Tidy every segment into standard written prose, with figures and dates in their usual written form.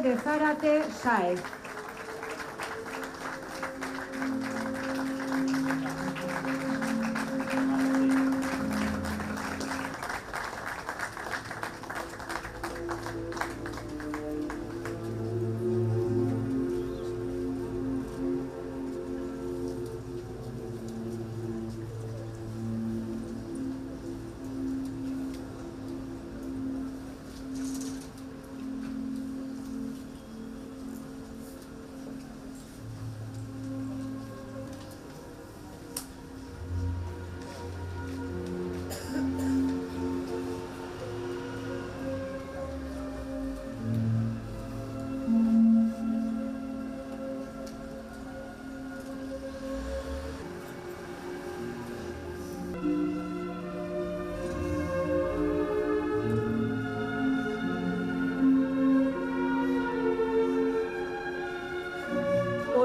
de Zárate Sáez.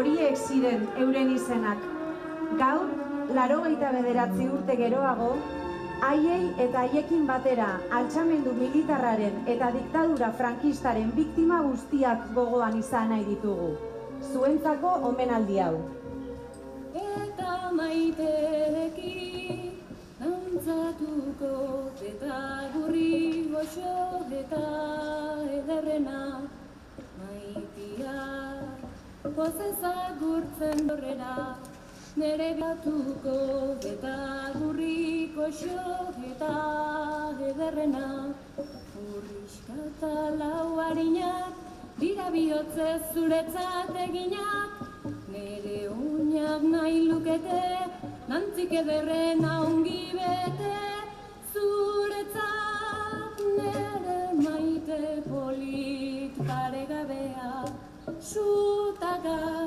Horiek ziren euren izenak. Gaur, 89 urte geroago, haiei eta haiekin batera altxamendu militarraren eta diktadura frankistaren biktima guztiak gogoan izan nahi ditugu. Zuentzako omenaldi hau. Eta maiteekin dantzatuko eta gurri goxo eta ederrena maitia pozez agurtzen dorrera nere batuko eta gurri goxo eta ederrena urriska eta lau harinak dira bihotzez zuretzat eginak nere uñak nahi lukete nantzik ederrena ongi bete zuretzat nere maite polit paregabea zutaga